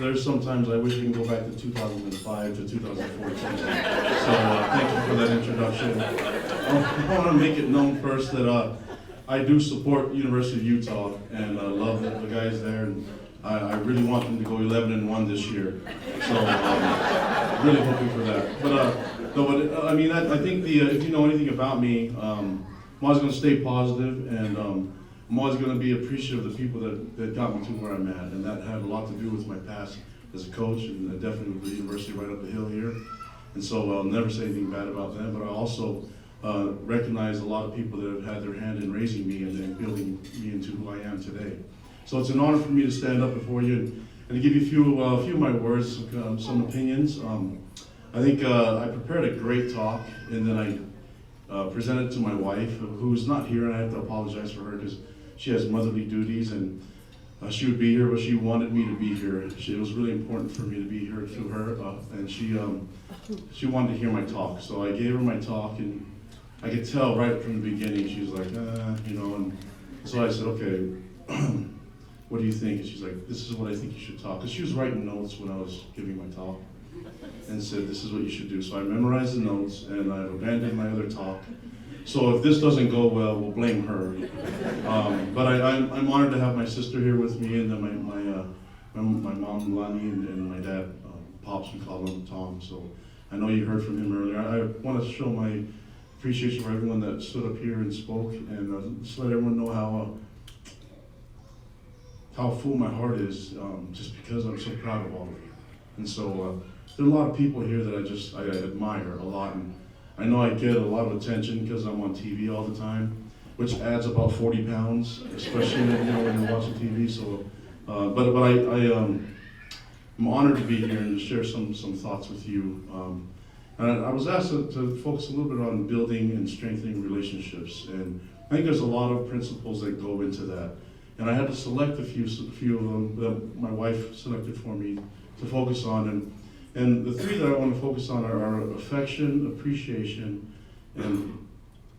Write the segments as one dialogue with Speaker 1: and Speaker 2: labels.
Speaker 1: there's sometimes I wish we can go back to 2005 to 2014. So thank you for that introduction. I want to make it known first that I do support University of Utah and love the guys there. And I really want them to go 11-1 this year. So really hoping for that. But I mean, I think if you know anything about me, I'm always going to stay positive, and I'm always going to be appreciative of the people that got me to where I'm at, and that had a lot to do with my past as a coach, and definitely with the university right up the hill here. And so I'll never say anything bad about them, but I also recognize a lot of people that have had their hand in raising me and then building me into who I am today. So it's an honor for me to stand up before you and to give you a few of my words, some opinions. I think I prepared a great talk, and then I presented it to my wife, who's not here, and I have to apologize for her because she has motherly duties, and she would be here, but she wanted me to be here. It was really important for me to be here through her, and she wanted to hear my talk. So I gave her my talk, and I could tell right from the beginning, she was like, you know, and so I said, okay, what do you think? And she's like, this is what I think you should talk. Because she was writing notes when I was giving my talk, and said, this is what you should do. So I memorized the notes, and I've abandoned my other talk. So if this doesn't go well, we'll blame her. But I'm honored to have my sister here with me, and then my mom, Lani, and my dad, Pops, we call him Tom. So I know you heard from him earlier. I want to show my appreciation for everyone that stood up here and spoke, and just let everyone know how full my heart is, just because I'm so proud of all of you. And so there are a lot of people here that I admire a lot, and I know I get a lot of attention because I'm on TV all the time, which adds about 40 pounds, especially when you're watching TV. So, I'm honored to be here and to share some thoughts with you. And I was asked to focus a little bit on building and strengthening relationships, and I think there's a lot of principles that go into that. And I had to select a few of them that my wife selected for me to focus on. And the three that I want to focus on are affection, appreciation, and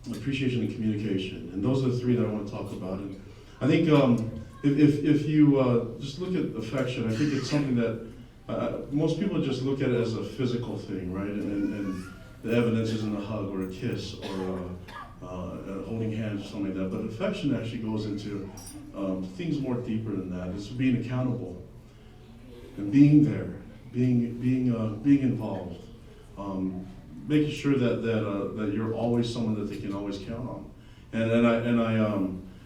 Speaker 1: communication. And those are the three that I want to talk about. And I think if you just look at affection, I think it's something that most people just look at it as a physical thing, right? And the evidence is in a hug or a kiss or holding hands or something like that. But affection actually goes into things more deeper than that. It's being accountable and being there. Being involved, making sure that you're always someone that they can always count on, and I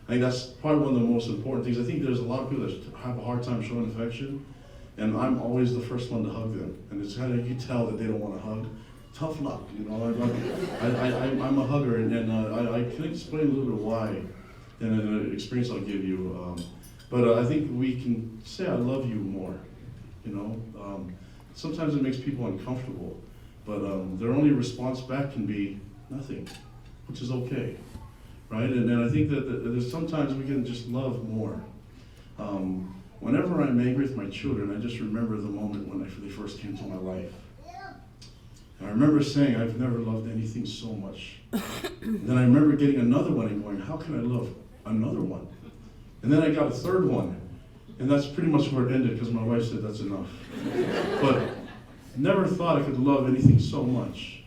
Speaker 1: think that's probably one of the most important things. I think there's a lot of people that have a hard time showing affection, and I'm always the first one to hug them, and it's kind of, you tell that they don't want to hug. Tough luck, you know. I'm a hugger, and I can explain a little bit why, and an experience I'll give you. But I think we can say I love you more. You know, sometimes it makes people uncomfortable, but their only response back can be nothing, which is okay, right? And I think that there's sometimes we can just love more. Whenever I'm angry with my children, I just remember the moment when they first came to my life. And I remember saying, I've never loved anything so much. And then I remember getting another one and going, how can I love another one? And then I got a third one. And that's pretty much where it ended, because my wife said that's enough. But never thought I could love anything so much.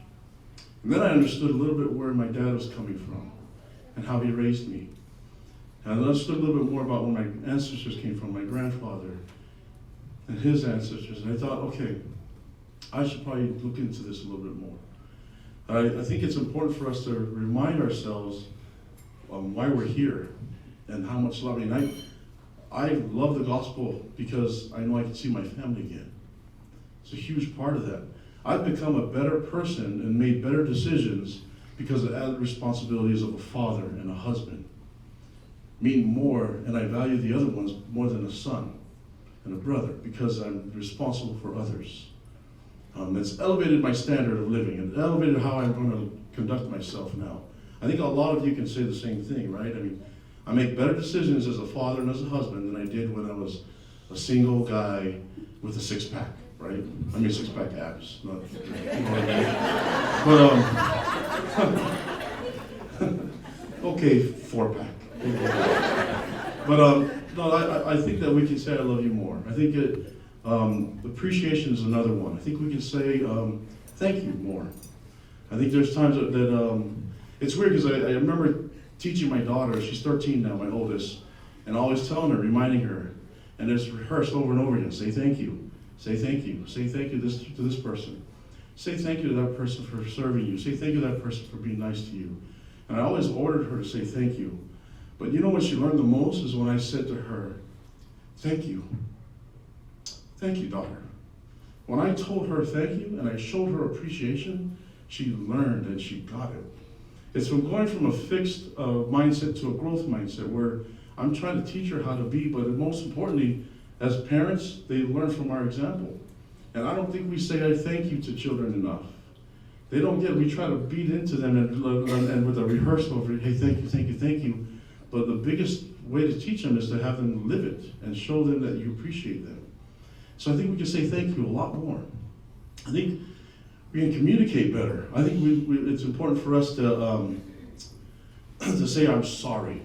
Speaker 1: And then I understood a little bit where my dad was coming from and how he raised me. And I understood a little bit more about where my ancestors came from, my grandfather and his ancestors. And I thought, okay, I should probably look into this a little bit more. I think it's important for us to remind ourselves why we're here and how much love. I love the gospel because I know I can see my family again. It's a huge part of that. I've become a better person and made better decisions because of added responsibilities of a father and a husband mean more, and I value the other ones more than a son and a brother because I'm responsible for others. It's elevated my standard of living and elevated how I'm going to conduct myself now. I think a lot of you can say the same thing, right? I mean, I make better decisions as a father and as a husband than I did when I was a single guy with a six-pack, right? I mean, six-pack abs, not, you know what I mean? But, okay, four-pack. But, no, I think that we can say I love you more. I think Appreciation is another one. I think we can say thank you more. I think there's times that it's weird because I remember teaching my daughter, she's 13 now, my oldest, and always telling her, reminding her, and it's rehearsed over and over again, say thank you, say thank you, say thank you to this person. Say thank you to that person for serving you. Say thank you to that person for being nice to you. And I always ordered her to say thank you. But you know what she learned the most is when I said to her, thank you. Thank you, daughter. When I told her thank you and I showed her appreciation, she learned and she got it. It's from going from a fixed mindset to a growth mindset where I'm trying to teach her how to be, but most importantly, as parents, they learn from our example. And I don't think we say I thank you to children enough. They don't get it. We try to beat into them and with a rehearsal of, hey, thank you, thank you, thank you. But the biggest way to teach them is to have them live it and show them that you appreciate them. So I think we can say thank you a lot more. I think we can communicate better. I think it's important for us to say I'm sorry.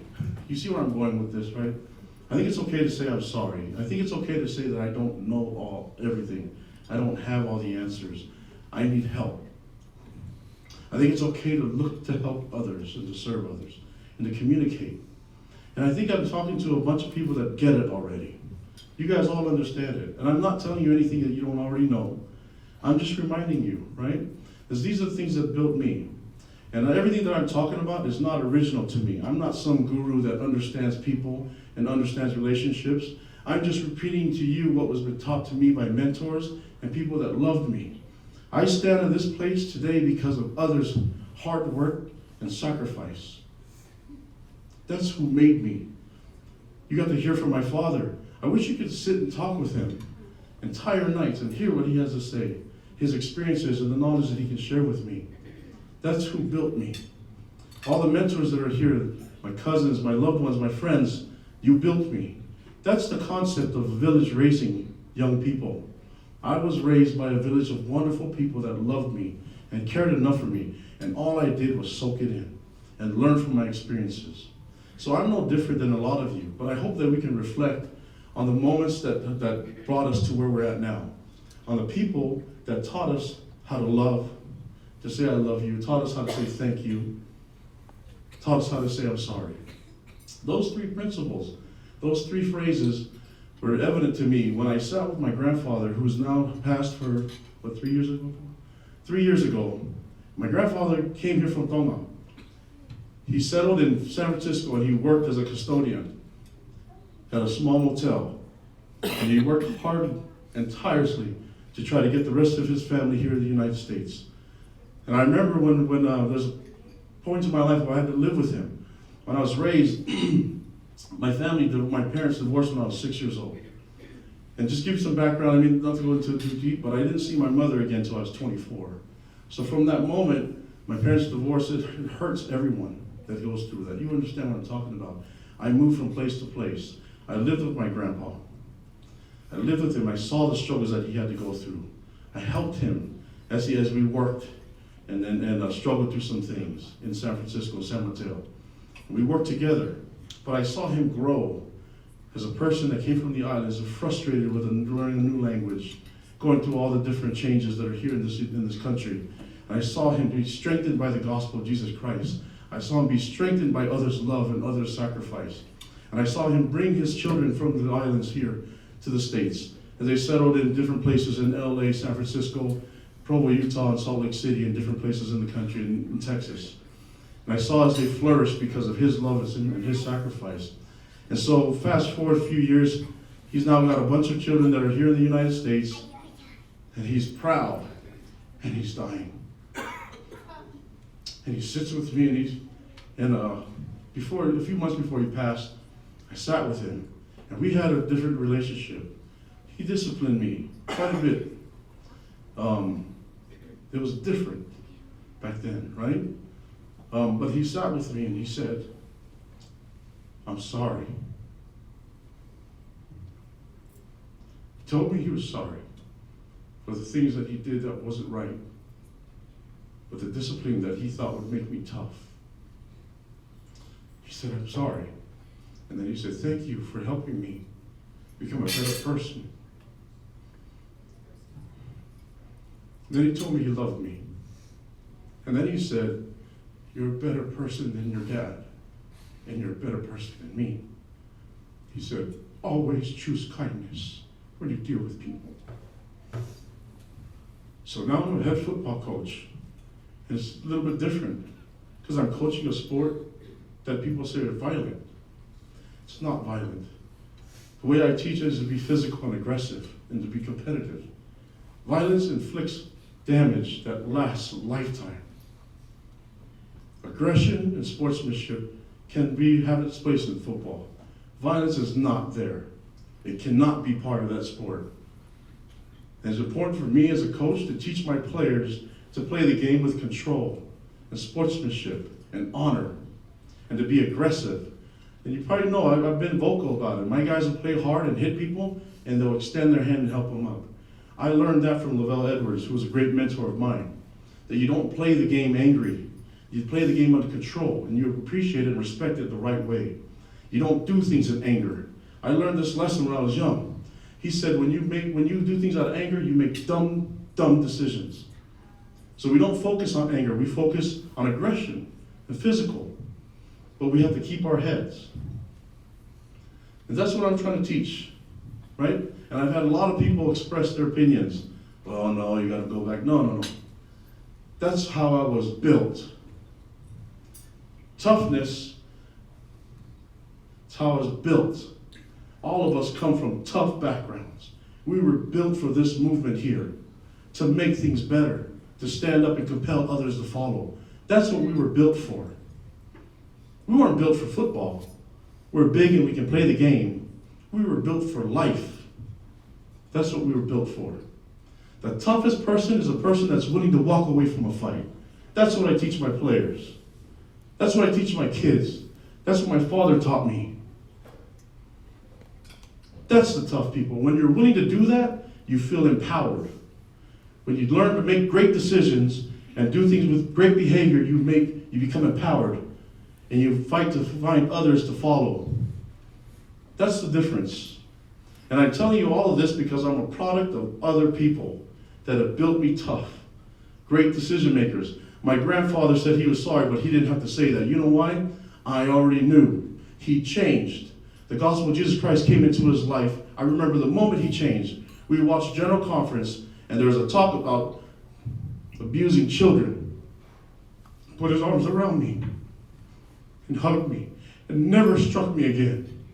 Speaker 1: You see where I'm going with this, right? I think it's okay to say I'm sorry. I think it's okay to say that I don't know everything. I don't have all the answers. I need help. I think it's okay to look to help others and to serve others and to communicate. And I think I'm talking to a bunch of people that get it already. You guys all understand it. And I'm not telling you anything that you don't already know. I'm just reminding you, right? Because these are the things that built me. And everything that I'm talking about is not original to me. I'm not some guru that understands people and understands relationships. I'm just repeating to you what was been taught to me by mentors and people that loved me. I stand in this place today because of others' hard work and sacrifice. That's who made me. You got to hear from my father. I wish you could sit and talk with him entire nights and hear what he has to say, his experiences and the knowledge that he can share with me. That's who built me. All the mentors that are here, my cousins, my loved ones, my friends, you built me. That's the concept of village raising young people. I was raised by a village of wonderful people that loved me and cared enough for me, and all I did was soak it in and learn from my experiences. So I'm no different than a lot of you, but I hope that we can reflect on the moments that brought us to where we're at now, on the people that taught us how to love, to say I love you, taught us how to say thank you, taught us how to say I'm sorry. Those three principles, those three phrases were evident to me when I sat with my grandfather, who's now passed for, 3 years ago? 3 years ago, my grandfather came here from Tongan. He settled in San Francisco and he worked as a custodian at a small motel. And he worked hard and tirelessly to try to get the rest of his family here in the United States. And I remember when there's a point in my life where I had to live with him. When I was raised, my parents divorced when I was 6 years old. And just give you some background, I mean, not to go into too deep, but I didn't see my mother again until I was 24. So from that moment, my parents divorced, it hurts everyone that goes through that. You understand what I'm talking about. I moved from place to place. I lived with my grandpa. I lived with him. I saw the struggles that he had to go through. I helped him as we worked and struggled through some things in San Francisco, San Mateo. We worked together, but I saw him grow as a person that came from the islands, frustrated with learning a new language, going through all the different changes that are here in this country. And I saw him be strengthened by the gospel of Jesus Christ. I saw him be strengthened by others' love and others' sacrifice. And I saw him bring his children from the islands here to the States as they settled in different places in LA, San Francisco, Provo, Utah, and Salt Lake City, and different places in the country, in Texas. And I saw as they flourished because of his love and his sacrifice. And so fast forward a few years, he's now got a bunch of children that are here in the United States, and he's proud, and he's dying. And he sits with me, and a few months before he passed, I sat with him, and we had a different relationship. He disciplined me quite a bit. It was different back then, right? But he sat with me and he said, I'm sorry. He told me he was sorry for the things that he did that wasn't right, but the discipline that he thought would make me tough. He said, I'm sorry. And then he said, thank you for helping me become a better person. And then he told me he loved me. And then he said, you're a better person than your dad, and you're a better person than me. He said, always choose kindness when you deal with people. So now I'm a head football coach. And it's a little bit different because I'm coaching a sport that people say are violent. It's not violent. The way I teach is to be physical and aggressive and to be competitive. Violence inflicts damage that lasts a lifetime. Aggression and sportsmanship can have its place in football. Violence is not there. It cannot be part of that sport. And it's important for me as a coach to teach my players to play the game with control and sportsmanship and honor and to be aggressive. And you probably know I've been vocal about it. My guys will play hard and hit people and they'll extend their hand and help them up. I learned that from Lavelle Edwards, who was a great mentor of mine, that you don't play the game angry. You play the game under control and you appreciate it and respect it the right way. You don't do things in anger. I learned this lesson when I was young. He said when you do things out of anger, you make dumb decisions. So we don't focus on anger, we focus on aggression and physical. But we have to keep our heads. And that's what I'm trying to teach, right? And I've had a lot of people express their opinions. Oh no, you gotta go back. No. That's how I was built. Toughness, it's how I was built. All of us come from tough backgrounds. We were built for this movement here, to make things better, to stand up and compel others to follow. That's what we were built for. We weren't built for football. We're big and we can play the game. We were built for life. That's what we were built for. The toughest person is a person that's willing to walk away from a fight. That's what I teach my players. That's what I teach my kids. That's what my father taught me. That's the tough people. When you're willing to do that, you feel empowered. When you learn to make great decisions and do things with great behavior, you become empowered. And you fight to find others to follow. That's the difference. And I'm telling you all of this because I'm a product of other people that have built me tough. Great decision makers. My grandfather said he was sorry, but he didn't have to say that. You know why? I already knew. He changed. The gospel of Jesus Christ came into his life. I remember the moment he changed. We watched General Conference, and there was a talk about abusing children. He put his arms around me and hugged me and never struck me again.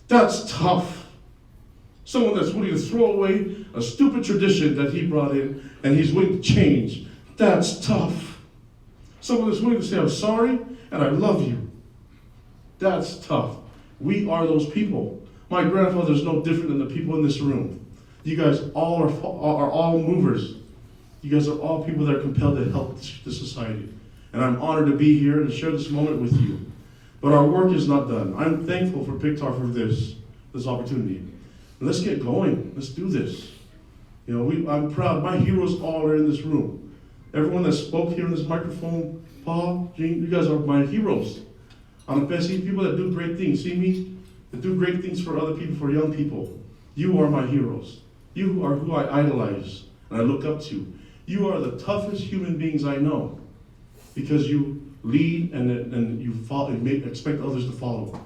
Speaker 1: That's tough. Someone that's willing to throw away a stupid tradition that he brought in and he's willing to change. That's tough. Someone that's willing to say, I'm sorry and I love you. That's tough. We are those people. My grandfather's no different than the people in this room. You guys all are all movers. You guys are all people that are compelled to help the society. And I'm honored to be here and to share this moment with you. But our work is not done. I'm thankful for Pictar for this opportunity. Let's get going. Let's do this. You know, I'm proud. My heroes all are in this room. Everyone that spoke here in this microphone, Paul, Gene, you guys are my heroes. I'm the see people that do great things. See me? That do great things for other people, for young people. You are my heroes. You are who I idolize and I look up to. You are the toughest human beings I know because you lead and you follow, and expect others to follow.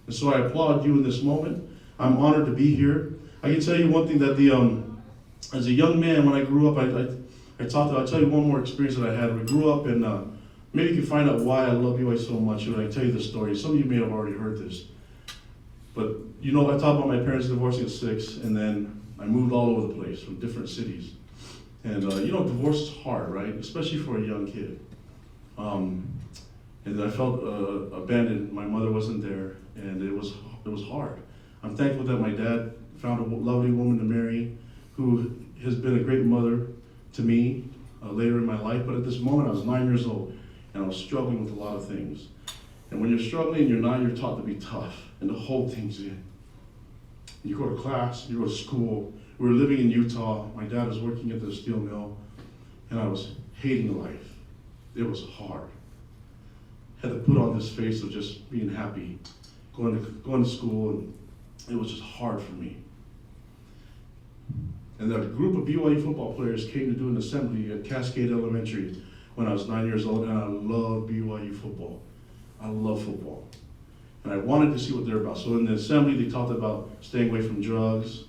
Speaker 1: And so I applaud you in this moment. I'm honored to be here. I can tell you one thing that as a young man when I grew up, I'll tell you one more experience that I had. We grew up in, maybe you can find out why I love you so much when I tell you the story. Some of you may have already heard this. But you know, I talked about my parents divorcing at 6, and then I moved all over the place from different cities. And you know, divorce is hard, right? Especially for a young kid. And I felt abandoned. My mother wasn't there, and it was hard. I'm thankful that my dad found a lovely woman to marry who has been a great mother to me later in my life. But at this moment, I was 9 years old, and I was struggling with a lot of things. And when you're struggling and you're taught to be tough and to hold things in. You go to class, you go to school. We were living in Utah. My dad was working at the steel mill, and I was hating life. It was hard. Had to put on this face of just being happy, going to school, and it was just hard for me. And a group of BYU football players came to do an assembly at Cascade Elementary when I was 9 years old, and I love BYU football. I love football. And I wanted to see what they're about. So in the assembly, they talked about staying away from drugs,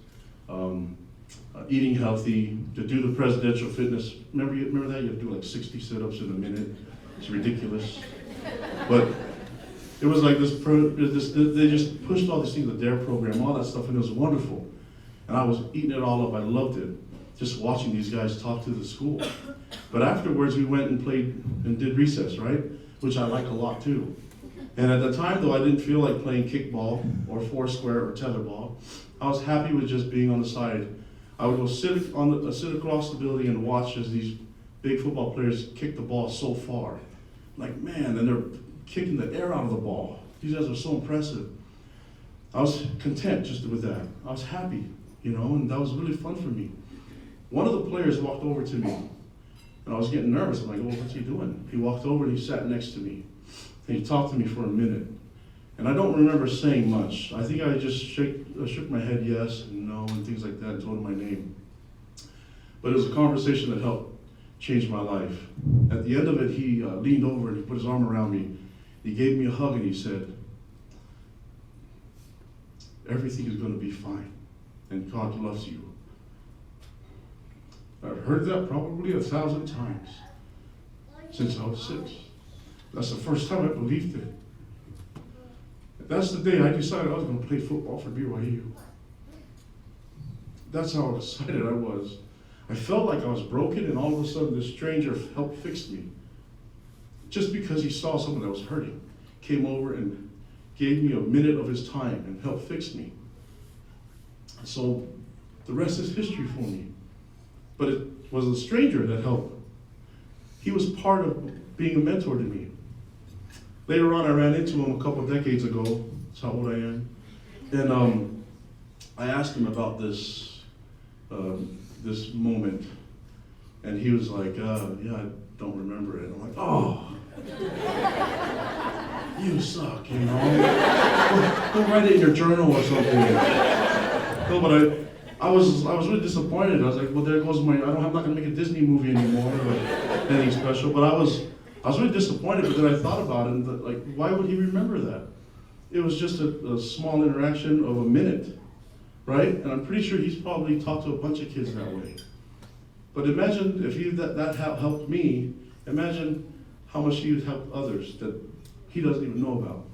Speaker 1: eating healthy, to do the presidential fitness. Remember that? You have to do like 60 sit-ups in a minute. It's ridiculous. But it was like they just pushed all these things, the DARE program, all that stuff, and it was wonderful. And I was eating it all up. I loved it, just watching these guys talk to the school. But afterwards, we went and played and did recess, right? Which I like a lot too. And at the time, though, I didn't feel like playing kickball or foursquare or tetherball. I was happy with just being on the side. I would go sit across the building and watch as these big football players kick the ball so far. Like, man, and they're kicking the air out of the ball. These guys are so impressive. I was content just with that. I was happy, and that was really fun for me. One of the players walked over to me, and I was getting nervous. I'm like, well, what's he doing? He walked over and he sat next to me. And he talked to me for a minute. And I don't remember saying much. I think I just shook my head yes and no and things like that and told him my name. But it was a conversation that helped change my life. At the end of it, he leaned over and he put his arm around me. He gave me a hug and he said, everything is going to be fine, and God loves you. I've heard that probably 1,000 times since I was 6. That's the first time I believed it. That's the day I decided I was going to play football for BYU. That's how excited I was. I felt like I was broken, and all of a sudden this stranger helped fix me. Just because he saw someone that was hurting, came over and gave me a minute of his time and helped fix me. So the rest is history for me. But it was a stranger that helped. He was part of being a mentor to me. Later on, I ran into him a couple of decades ago. That's how old I am. And I asked him about this moment. And he was like, yeah, I don't remember it. I'm like, oh, you suck, Go write it in your journal or something. No, but I was really disappointed. I was like, well, there goes I'm not gonna make a Disney movie anymore or anything special. But I was really disappointed, but then I thought about it, and like, why would he remember that? It was just a small interaction of a minute, right? And I'm pretty sure he's probably talked to a bunch of kids that way. But imagine if that helped me, imagine how much he would help others that he doesn't even know about.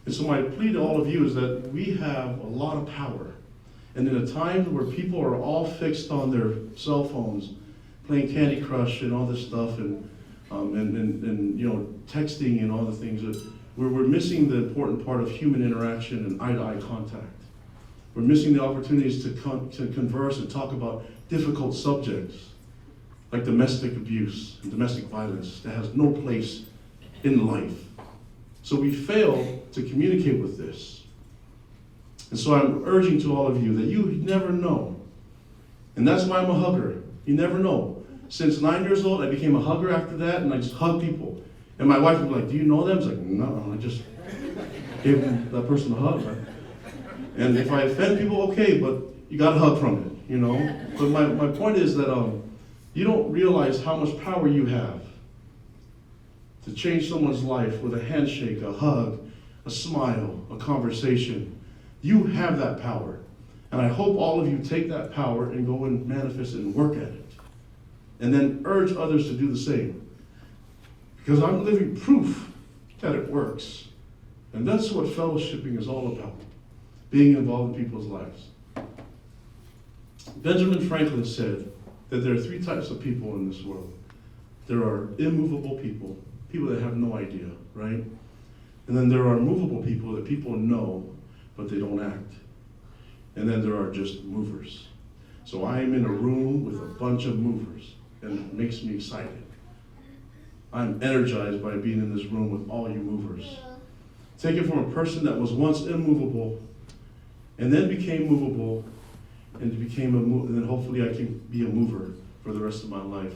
Speaker 1: And so my plea to all of you is that we have a lot of power. And in a time where people are all fixed on their cell phones, playing Candy Crush and all this stuff, and texting and all the things, that we're missing the important part of human interaction and eye-to-eye contact. We're missing the opportunities to converse and talk about difficult subjects like domestic abuse and domestic violence that has no place in life. So we fail to communicate with this. And so I'm urging to all of you that you never know. And that's why I'm a hugger. You never know. Since 9 years old, I became a hugger after that, and I just hug people. And my wife would be like, do you know them? I was like, no, I just gave that person a hug. Right? And if I offend people, okay, but you got a hug from it, But my point is that you don't realize how much power you have to change someone's life with a handshake, a hug, a smile, a conversation. You have that power. And I hope all of you take that power and go and manifest it and work at it. And then urge others to do the same. Because I'm living proof that it works. And that's what fellowshipping is all about. Being involved in people's lives. Benjamin Franklin said that there are 3 types of people in this world. There are immovable people, people that have no idea, right? And then there are movable people that people know, but they don't act. And then there are just movers. So I am in a room with a bunch of movers, and it makes me excited. I'm energized by being in this room with all you movers. Take it from a person that was once immovable, and then became movable, and then hopefully I can be a mover for the rest of my life.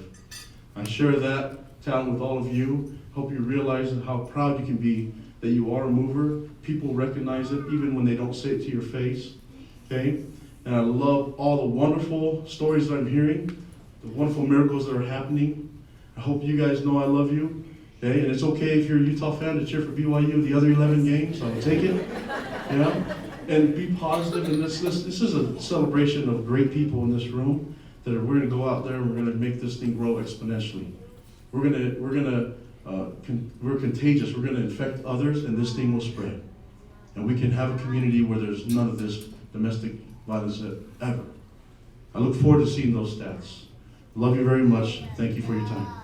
Speaker 1: I share that talent with all of you. Hope you realize how proud you can be that you are a mover. People recognize it even when they don't say it to your face. Okay? and I love all the wonderful stories that I'm hearing, the wonderful miracles that are happening. I hope you guys know I love you. Okay, and it's okay if you're a Utah fan to cheer for BYU the other 11 games. I'll take it. Yeah, and be positive. And this is a celebration of great people in this room that we're going to go out there and we're going to make this thing grow exponentially. We're contagious. We're going to infect others, and this thing will spread. And we can have a community where there's none of this domestic violence ever. I look forward to seeing those stats. Love you very much. Thank you for your time.